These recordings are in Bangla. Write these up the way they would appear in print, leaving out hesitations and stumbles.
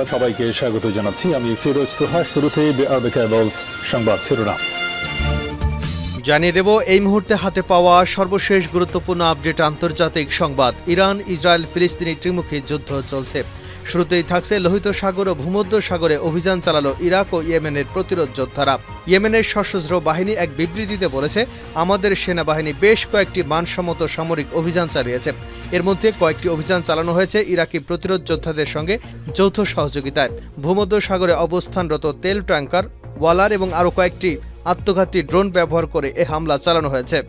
সংবাদ সবাইকে স্বাগত জানাচ্ছি। আমি ফিরোজ তোহা। শুরুতেই সংবাদ শিরোনাম জানিয়ে দেব এই মুহূর্তে হাতে পাওয়া সর্বশেষ গুরুত্বপূর্ণ আপডেট। আন্তর্জাতিক সংবাদ। ইরান ইসরায়েল ফিলিস্তিনি ত্রিমুখী যুদ্ধ চলছে। শুরুতেই থাকছে লোহিত সাগর ও ভূমধ্য সাগরে অভিযান চালালো ইরাক ও ইয়েমেনের প্রতিরোধ যোদ্ধারা। ইয়েমেনের সশস্ত্র বাহিনী এক বিবৃতিতে বলেছে, আমাদের সেনাবাহিনী বেশ কয়েকটি মানসম্মত সামরিক অভিযান চালিয়েছে। এর মধ্যে কয়েকটি অভিযান চালানো হয়েছে ইরাকি প্রতিরোধ যোদ্ধাদের সঙ্গে যৌথ সহযোগিতায়। ভূমধ্য সাগরে অবস্থানরত তেল ট্যাঙ্কার, ওয়ালার এবং আরও কয়েকটি আত্মঘাতী ড্রোন ব্যবহার করে এ হামলা চালানো হয়েছে।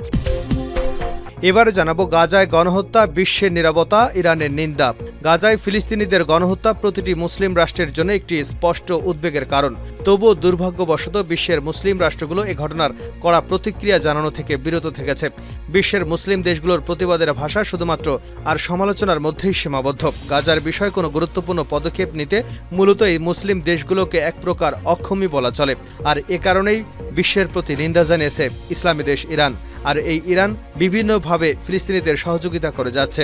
এবারে জানাবো গাজায় গণহত্যা, বিশ্বের নীরবতা, ইরানের নিন্দা। গাজায় ফিলিস্তিনিদের গণহত্যা প্রতিটি মুসলিম রাষ্ট্রের জন্য একটি স্পষ্ট উদ্বেগের কারণ। তবুও দুর্ভাগ্যবশত বিশ্বের মুসলিম রাষ্ট্রগুলো এ ঘটনার কড়া প্রতিক্রিয়া জানানো থেকে বিরত থেকেছে। বিশ্বের মুসলিম দেশগুলোর প্রতিবাদের ভাষা শুধুমাত্র আর সমালোচনার মধ্যেই সীমাবদ্ধ। গাজার বিষয়ে কোনো গুরুত্বপূর্ণ পদক্ষেপ নিতে মূলত এই মুসলিম দেশগুলোকে এক প্রকার অক্ষমই বলা চলে। আর এ কারণেই বিশ্বের প্রতি নিন্দা জানিয়েছে ইসলামী দেশ ইরান। আর এই ইরান বিভিন্নভাবে ফিলিস্তিনিদের সহযোগিতা করে যাচ্ছে।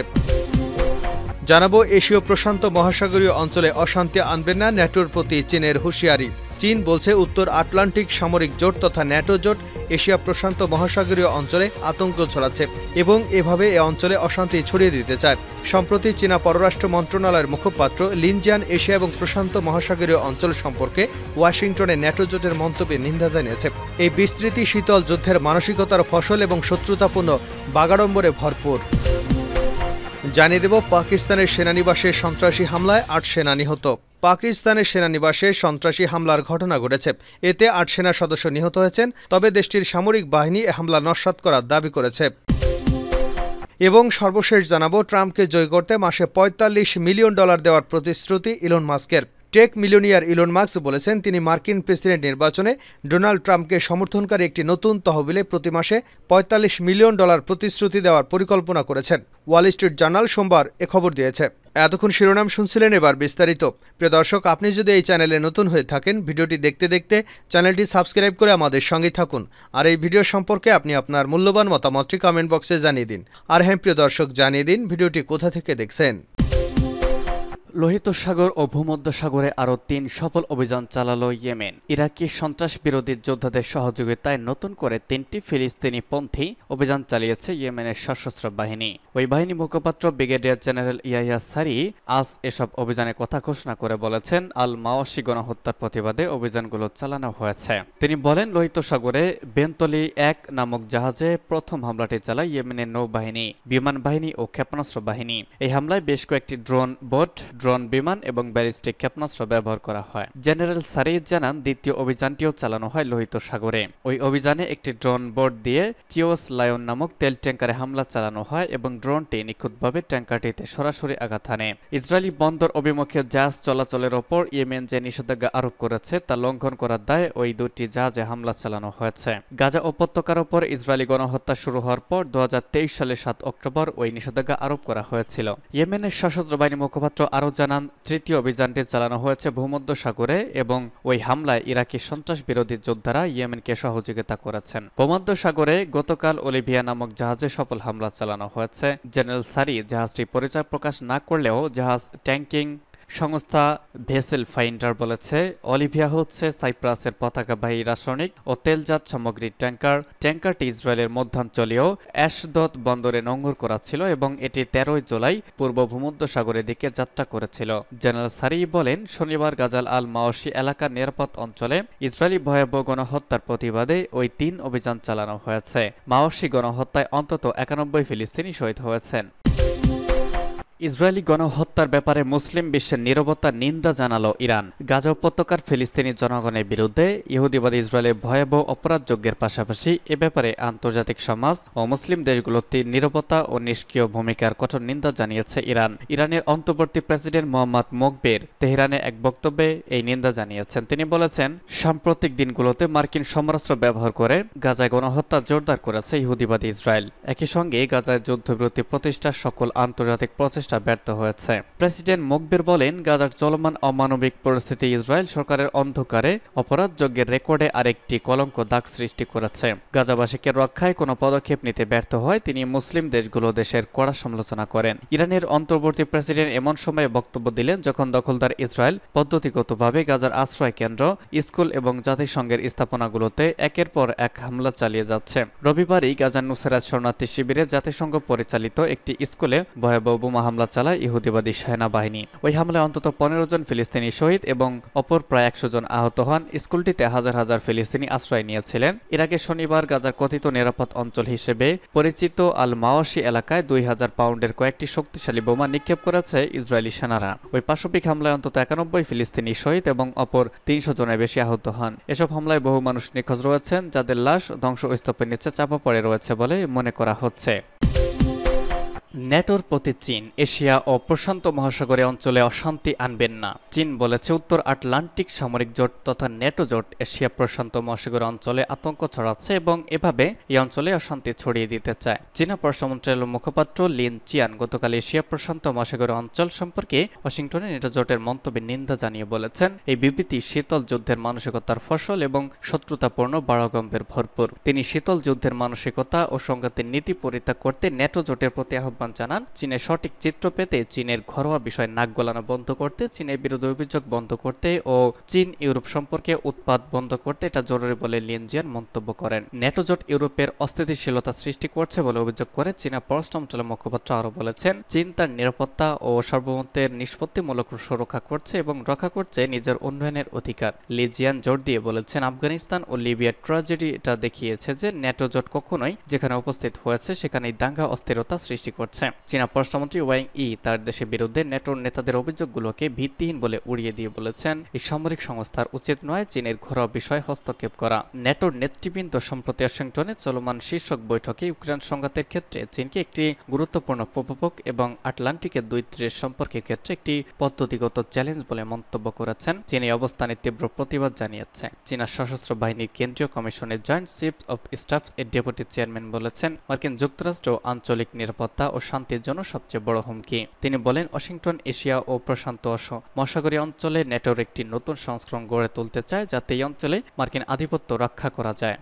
জানাবো এশীয় প্রশান্ত মহাসাগরীয় অঞ্চলে অশান্তি আনবে না ন্যাটোর প্রতি চীনের হুঁশিয়ারি। চীন বলছে উত্তর আটলান্টিক সামরিক জোট তথা ন্যাটো জোট এশিয়া প্রশান্ত মহাসাগরীয় অঞ্চলে আতঙ্ক ছড়াচ্ছে এবং এভাবে এ অঞ্চলে অশান্তি ছড়িয়ে দিতে চায়। সম্প্রতি চীনা পররাষ্ট্র মন্ত্রণালয়ের মুখপাত্র লিনজিয়ান এশিয়া এবং প্রশান্ত মহাসাগরীয় অঞ্চল সম্পর্কে ওয়াশিংটনে ন্যাটো জোটের মন্তব্যে নিন্দা জানিয়েছে। এই বিস্তৃতি শীতল যুদ্ধের মানসিকতার ফসল এবং শত্রুতাপূর্ণ বাগাড়ম্বরে ভরপুর। জানিয়ে দেব পাকিস্তানের সেনানিবাসে সন্ত্রাসী হামলায় ৮ সেনা নিহত। পাকিস্তানের সেনানিবাসে সন্ত্রাসী হামলার ঘটনা ঘটেছে। এতে ৮ সেনা সদস্য নিহত হয়েছেন। তবে দেশটির সামরিক বাহিনী এ হামলা নস্যাৎ করার দাবি করেছে। এবং সর্বশেষ জানাবো ট্রাম্পকে জয় করতে মাসে $৪৫ মিলিয়ন দেওয়ার প্রতিশ্রুতি ইলন মাস্কের। টেক মিলিয়নিয়ার ইলন মাস্ক বলেছেন, তিনি মার্কিন প্রেসিডেন্ট নির্বাচনে ডোনাল্ড ট্রাম্পকে সমর্থনকারী একটি নতুন তহবিলে প্রতি মাসে $৪৫ মিলিয়ন প্রতিশ্রুতি দেওয়ার পরিকল্পনা করেছেন। ওয়াল স্ট্রিট জার্নাল সোমবার এ খবর দিয়েছে। এতক্ষণ শিরোনাম শুনছিলেন, এবার বিস্তারিত। প্রিয় দর্শক, আপনি যদি এই চ্যানেলে নতুন হয়ে থাকেন, ভিডিওটি দেখতে দেখতে চ্যানেলটি সাবস্ক্রাইব করে আমাদের সঙ্গে থাকুন। আর এই ভিডিও সম্পর্কে আপনি আপনার মূল্যবান মতামতটি কমেন্ট বক্সে জানিয়ে দিন। আর হ্যাঁ প্রিয় দর্শক, জানিয়ে দিন ভিডিওটি কোথা থেকে দেখছেন। লোহিত সাগর ও ভূমধ্য সাগরে আরও ৩ সফল অভিযান চালালো ইয়েমেন। ইরাকি সন্ত্রাস বিরোধী যোদ্ধাদের সহযোগিতায় নতুন করে ৩টি ফিলিস্তিনি পন্থী অভিযান চালিয়েছে ইয়েমেনের সশস্ত্র বাহিনী। ওই বাহিনী মুখপাত্র ব্রিগেডিয়ার জেনারেল ইয়াহিয়া সারি আজ এসব অভিযানের কথা ঘোষণা করে বলেছেন, আল মাওয়াশি গণহত্যার প্রতিবাদে অভিযানগুলো চালানো হয়েছে। তিনি বলেন, লোহিত সাগরে বেন্তলি ১ নামক জাহাজে প্রথম হামলাটি চালায় ইয়েমেনের নৌবাহিনী, বিমান বাহিনী ও ক্ষেপণাস্ত্র বাহিনী। এই হামলায় বেশ কয়েকটি ড্রোন, বিমান এবং ব্যালিস্টিক ক্ষেপণাস্ত্র ব্যবহার করা হয়। জেনারেল সারিদ জানান, দ্বিতীয় অভিযানটিও চালানো হয় লোহিত সাগরে। ওই অভিযানে একটি ড্রোন বোট দিয়ে চিওস লায়ন নামক তেল ট্যাঙ্কারে হামলা চালানো হয় এবং ড্রোনটি নিখুঁতভাবে ট্যাঙ্কারটিতে সরাসরি আঘাত হানে। ইসরায়েলি বন্দর অভিমুখে জাহাজ চলাচলের ওপর ইয়েমেন যে নিষেধাজ্ঞা আরোপ করেছে তা লঙ্ঘন করার দায়ে ওই দুটি জাহাজে হামলা চালানো হয়েছে। গাজা উপত্যকার ওপর ইসরায়েলি গণহত্যা শুরু হওয়ার পর 2023 সালের 7 অক্টোবর ওই নিষেধাজ্ঞা আরোপ করা হয়েছিল। ইয়েমেনের সশস্ত্র বাহিনী মুখপাত্র আরও জানান, তৃতীয় অভিযানটি চালানো হয়েছে ভূমধ্য সাগরে এবং ওই হামলায় ইরাকি সন্ত্রাস বিরোধী যোদ্ধারা ইয়েমেনকে সহযোগিতা করেছেন। ভূমধ্য সাগরে গতকাল অলিভিয়া নামক জাহাজে সফল হামলা চালানো হয়েছে। জেনারেল সারি জাহাজটি পরিচয় প্রকাশ না করলেও জাহাজ ট্যাঙ্কিং সংস্থা ভেসেল ফাইন্ডার বলেছে, অলিভিয়া হচ্ছে সাইপ্রাসের পতাকাবাহী রাসায়নিক ও তেলজাত সামগ্রীর ট্যাঙ্কার। ট্যাঙ্কারটি ইসরায়েলের মধ্যাঞ্চলীয় অ্যাশদদ বন্দরে নোঙর করা ছিল এবং এটি 13 জুলাই পূর্ব ভূমধ্য সাগরের দিকে যাত্রা করেছিল। জেনারেল সারি বলেন, শনিবার গাজাল আল মাওয়াশি এলাকার নিরাপদ অঞ্চলে ইসরায়েলি ভয়াবহ গণহত্যার প্রতিবাদে ওই 3 অভিযান চালানো হয়েছে। মাওয়াশি গণহত্যায় অন্তত 91 ফিলিস্তিনি শহীদ হয়েছেন। ইসরায়েলি গণহত্যার ব্যাপারে মুসলিম বিশ্বের নীরবতার নিন্দা জানালো ইরান। গাজা উপত্যকার ফিলিস্তিনি জনগণের বিরুদ্ধে ইহুদিবাদী ইসরায়েলের ভয়াবহ অপরাধযজ্ঞের পাশাপাশি এ ব্যাপারে আন্তর্জাতিক সমাজ ও মুসলিম গুলোতে নীরবতা ও নিষ্ক্রিয় ভূমিকার কঠোর নিন্দা জানিয়েছে ইরান। ইরানের অন্তর্বর্তী প্রেসিডেন্ট মোহাম্মদ মোকবের তেহরানে এক বক্তব্যে এই নিন্দা জানিয়েছেন। তিনি বলেছেন, সাম্প্রতিক দিনগুলোতে মার্কিন সমরাস্ত্র ব্যবহার করে গাজায় গণহত্যা জোরদার করেছে ইহুদিবাদী ইসরায়েল। একই সঙ্গে গাজায় যুদ্ধবিরতি প্রতিষ্ঠার সকল আন্তর্জাতিক প্রচেষ্টা চেষ্টা ব্যর্থ হয়েছে। প্রেসিডেন্ট মুখবির বলেন, গাজার চলমান অমানবিক পরিস্থিতি ইসরায়েল সরকারের অন্ধকারে অপরাধযজ্ঞের রেকর্ডে আরেকটি কলঙ্ক দাগ সৃষ্টি করেছে। গাজাবাসীকে রক্ষায় কোনো পদক্ষেপ নিতে ব্যর্থ হয় তিনি মুসলিম দেশের কড়া সমালোচনা করেন। ইরানের অন্তর্বর্তী প্রেসিডেন্ট এমন সময়ে বক্তব্য দিলেন যখন দখলদার ইসরায়েল পদ্ধতিগতভাবে গাজার আশ্রয় কেন্দ্র, স্কুল এবং জাতিসংঘের স্থাপনাগুলোতে একের পর এক হামলা চালিয়ে যাচ্ছে। রবিবারই গাজার নুসরাত শরণার্থী শিবিরে জাতিসংঘ পরিচালিত একটি স্কুলে ভয়াবহ বোমা হামলা চালায় ইহুদিবাদী সেনাবাহিনী। ওই হামলায় অন্তত 15 জন ফিলিস্তিনি শহীদ এবং অপর প্রায় 100 জন আহত হন। স্কুলটিতে হাজার হাজার ফিলিস্তিনি আশ্রয় নিয়েছিলেন। এর আগে শনিবার গাজার কথিত নিরাপদ অঞ্চল হিসেবে পরিচিত আল মাওয়াশি এলাকায় 2000 পাউন্ডের কয়েকটি শক্তিশালী বোমা নিক্ষেপ করেছে ইসরায়েলি সেনারা। ওই পাশবিক হামলায় অন্তত 91 ফিলিস্তিনি শহীদ এবং অপর 300 জনের বেশি আহত হন। এসব হামলায় বহু মানুষ নিখোঁজ রয়েছেন, যাদের লাশ ধ্বংসস্তূপের নিচে চাপা পড়ে রয়েছে বলে মনে করা হচ্ছে। ন্যাটোর প্রতি চীন, এশিয়া ও প্রশান্ত মহাসাগরীয় অঞ্চলে অশান্তি আনবেন না। চীন বলেছে উত্তর আটলান্টিক সামরিক জোট তথা ন্যাটো জোট এশিয়া প্রশান্ত মহাসাগরীয় অঞ্চলে আতঙ্ক ছড়াচ্ছে এবং এভাবে এই অঞ্চলে অশান্তি ছড়িয়ে দিতে চায়। চীনা পররাষ্ট্র মন্ত্রণালয়ের মুখপাত্র লিন চিয়ান গতকাল এশিয়া প্রশান্ত মহাসাগরীয় অঞ্চল সম্পর্কে ওয়াশিংটনে ন্যাটো জোটের মন্তব্যের নিন্দা জানিয়ে বলেছেন, এই বিবৃতি শীতল যুদ্ধের মানসিকতার ফসল এবং শত্রুতাপূর্ণ বাড়াগম্ভীর ভরপুর। তিনি শীতল যুদ্ধের মানসিকতা ও সংঘাতের নীতি পরিত্যাগ করতে ন্যাটো জোটের প্রতি আহ্বান জানান। চীনের সঠিক চিত্র পেতে, চীনের ঘরোয়া বিষয় নাক গলানো বন্ধ করতে, চীনের বিরুদ্ধে অভিযোগ বন্ধ করতে ও চীন ইউরোপ সম্পর্কে উৎপাত বন্ধ করতে এটা জরুরি বলে লিন জিয়ান মন্তব্য করেন। ন্যাটো জোট ইউরোপের অস্থিতিশীলতা সৃষ্টি করছে বলে অভিযোগ করে চীনা পররাষ্ট্র মন্ত্রণালয়ের মুখপাত্র আরও বলেছেন, চীন তার নিরাপত্তা ও সার্বভৌমত্বের নিষ্পত্তিমূলক সুরক্ষা করছে এবং রক্ষা করছে নিজের উন্নয়নের অধিকার। লি জিয়ান জোর দিয়ে বলেছেন, আফগানিস্তান ও লিবিয়ার ট্র্যাজেডি এটা দেখিয়েছে যে ন্যাটো জোট কখনোই যেখানে উপস্থিত হয়েছে সেখানেই দাঙ্গা অস্থিরতা সৃষ্টি করছে। চীনা পররাষ্ট্রমন্ত্রী ওয়াং ই তার দেশের বিরুদ্ধে ন্যাটোর নেতাদের অভিযোগগুলোকে ভিত্তিহীন বলে উড়িয়ে দিয়ে বলেছেন, এই সামরিক সংস্থার উচিত নয় চীনের ঘরোয়া বিষয়ে হস্তক্ষেপ করা। ন্যাটোর নেতৃবৃন্দ সম্প্রতি ওয়াশিংটনে চলমান শীর্ষক বৈঠকে ইউক্রেন সংঘাতের ক্ষেত্রে চীনকে একটি গুরুত্বপূর্ণ প্রভাবক এবং আটলান্টিকের দুই তীরের সম্পর্কের ক্ষেত্রে একটি পদ্ধতিগত চ্যালেঞ্জ বলে মন্তব্য করেছেন। চীন এই অবস্থানে তীব্র প্রতিবাদ জানিয়েছে। চীনা সশস্ত্র বাহিনীর কেন্দ্রীয় কমিশনের জয়েন্ট চিফ অব স্টাফ এর ডেপুটি চেয়ারম্যান বলেছেন, মার্কিন যুক্তরাষ্ট্র আঞ্চলিক নিরাপত্তা ও শান্তির জন্য সবচেয়ে বড় হুমকি। তিনি বলেন, ওয়াশিংটন এশিয়া ও প্রশান্ত মহাসাগরীয় অঞ্চলে ন্যাটোর একটি নতুন সংস্করণ গড়ে তুলতে চায় যাতে এই অঞ্চলে মার্কিন আধিপত্য রক্ষা করা যায়।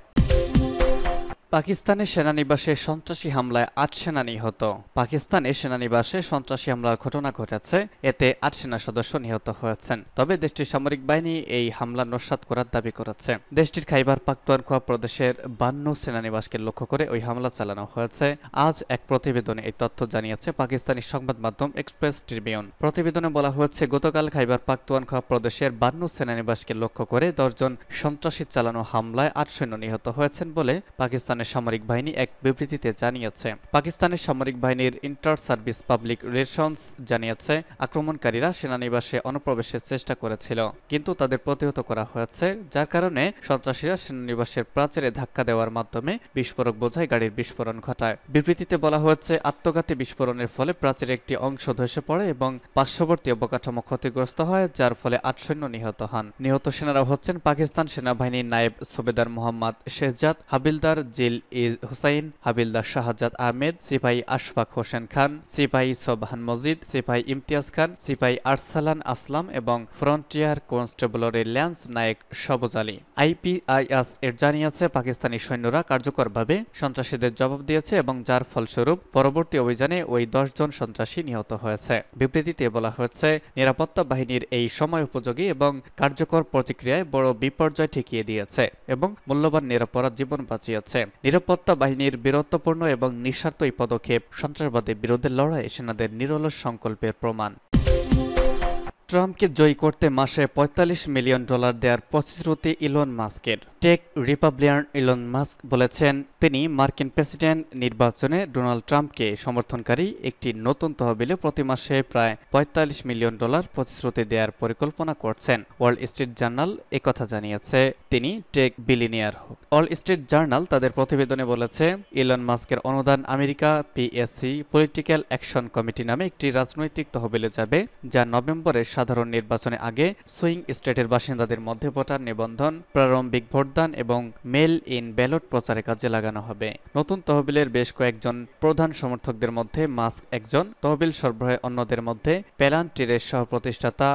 পাকিস্তানের সেনানিবাসে সন্ত্রাসী হামলায় 8 সেনা নিহত। পাকিস্তানের সেনানিবাসে সন্ত্রাসী হামলার ঘটনা ঘটেছে, এতে 8 সেনা সদস্য নিহত হয়েছেন। তবে দেশটির সামরিক বাহিনী এই হামলা নস্যাৎ করার দাবি করেছে। দেশটির খাইবার পাখতুনখোয়া প্রদেশের 52 সেনানিবাসকে লক্ষ্য করে ওই হামলা চালানো হয়েছে। আজ এক প্রতিবেদনে এই তথ্য জানিয়েছে পাকিস্তানি সংবাদ মাধ্যম এক্সপ্রেস ট্রিবিউন। প্রতিবেদনে বলা হয়েছে, গতকাল খাইবার পাখতুনখোয়া প্রদেশের 52 সেনানিবাসকে লক্ষ্য করে 10 জন সন্ত্রাসী চালানো হামলায় 8 সৈন্য নিহত হয়েছেন বলে পাকিস্তান সামরিক বাহিনী এক বিবৃতিতে জানিয়েছে। পাকিস্তানের সামরিক বাহিনীর ইন্টার সার্ভিস পাবলিক রিলেশনস জানিয়েছে, আক্রমণকারীরা সেনানিবাসে অনুপ্রবেশের চেষ্টা করেছিল, কিন্তু তাদের প্রতিহত করা হয়েছে, যার কারণে সন্ত্রাসীরা সেনানিবাসের প্রাচীরে ধাক্কা দেওয়ার মাধ্যমে বিস্ফোরক বোঝাই গাড়ির বিস্ফোরণ ঘটায়। বিবৃতিতে বলা হয়েছে, আত্মঘাতী বিস্ফোরণের ফলে প্রাচীরের একটি অংশ ধসে পড়ে এবং পার্শ্ববর্তী অবকাঠামো ক্ষতিগ্রস্ত হয়, যার ফলে 8 সৈন্য নিহত হন। নিহত সেনারা হচ্ছেন পাকিস্তান সেনাবাহিনীর নায়েব সুবেদার মোহাম্মদ শেহজাদ, হাবিলদার জিল হুসাইন, হাবিলদার শাহজাদ আহমেদ, সিপাহী আশফাক হোসেন খান, সিপাহী সোবহান মজিদ, সিপাহী ইমতিয়াজ খান, সিপাহী আরসালান আসলাম এবং ফ্রন্টিয়ার কনস্টেবলের ল্যান্স নায়েক সবজ আলী। আইপিআইএস এর জানিয়েছে, পাকিস্তানি সৈন্যরা কার্যকরভাবে সন্ত্রাসীদের জবাব দিয়েছে এবং যার ফলস্বরূপ পরবর্তী অভিযানে ওই 10 জন সন্ত্রাসী নিহত হয়েছে। বিবৃতিতে বলা হয়েছে, নিরাপত্তা বাহিনীর এই সময় উপযোগী এবং কার্যকর প্রতিক্রিয়ায় বড় বিপর্যয় ঠেকিয়ে দিয়েছে এবং মূল্যবান নিরাপরাধ জীবন বাঁচিয়েছে। নিরাপত্তা বাহিনীর বীরত্বপূর্ণ এবং নিঃস্বার্থ এই পদক্ষেপ সন্ত্রাসবাদের বিরুদ্ধে লড়াই সেনাদের নিরলস সংকল্পের প্রমাণ। ট্রাম্পকে জয়ী করতে মাসে $45 মিলিয়ন দেওয়ার প্রতিশ্রুতি ইলন মাস্কের। টেক রিপাবলিকান ইলন মাস্ক বলেছেন, তিনি মার্কিন প্রেসিডেন্ট নির্বাচনে ডোনাল্ড ট্রাম্পকে সমর্থনকারী একটি নতুন তহবিলে প্রতি মাসে প্রায় $45 মিলিয়ন প্রতিশ্রুতি দেওয়ার পরিকল্পনা করছেন। ওয়াল স্ট্রিট জার্নাল একথা জানিয়েছে। তিনি tech billionaire. Wall Street Journal তাদের প্রতিবেদনে বলেছে, ইলন মাস্কের অনুদান America PSC political action committee নামে একটি রাজনৈতিক তহবিলে যাবে, যা নভেম্বরের সাধারণ নির্বাচনের আগে সুইং স্টেটের বাসিন্দাদের মধ্যে ভোটার নিবন্ধন, প্রারম্ভিক ভোটদান এবং মেল ইন ব্যালট প্রচারে কাজে লাগানো হবে। নতুন তহবিলের বেশ কয়েকজন প্রধান সমর্থকদের মধ্যে মাস্ক একজন। তহবিল সরবরাহে অন্যদের মধ্যে প্যালান্টিরের সহ প্রতিষ্ঠাতা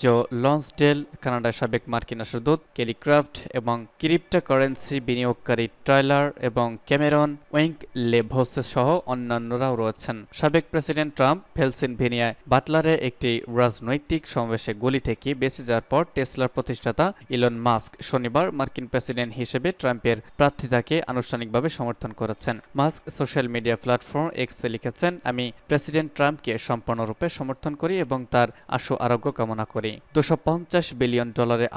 জো লন্সডেল, কানাডার সাবেক মার্কিন রাষ্ট্রদূত কেলি ক্রাফট এবং ক্রিপ্টোকারেন্সি বিনিয়োগকারী টাইলার এবং ক্যামেরন ওয়েঙ্কলেভস সহ অন্যান্যরাও রয়েছেন। সাবেক প্রেসিডেন্ট ট্রাম্প পেনসিলভেনিয়ায় বাটলারে একটি রাজনৈতিক সমাবেশে গুলি থেকে বেঁচে যাওয়ার পর টেসলার প্রতিষ্ঠাতা ইলন মাস্ক শনিবার মার্কিন প্রেসিডেন্ট হিসেবে ট্রাম্পের প্রার্থিতাকে আনুষ্ঠানিকভাবে সমর্থন করেছেন। মাস্ক সোশ্যাল মিডিয়া প্ল্যাটফর্ম এক্সে লিখেছেন, আমি প্রেসিডেন্ট ট্রাম্পকে সম্পূর্ণরূপে সমর্থন করি এবং তার আশু আরোগ্য কামনা করি। $250 বিলিয়ন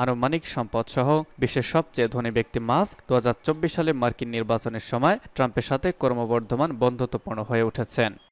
আনুমানিক সম্পদ সহ বিশ্বের সবচেয়ে ধনী ব্যক্তি মাস্ক 2024 সালে মার্কিন নির্বাচনের সময় ট্রাম্পের সাথে ক্রমবর্ধমান বন্ধুত্বপূর্ণ হয়ে উঠেছেন।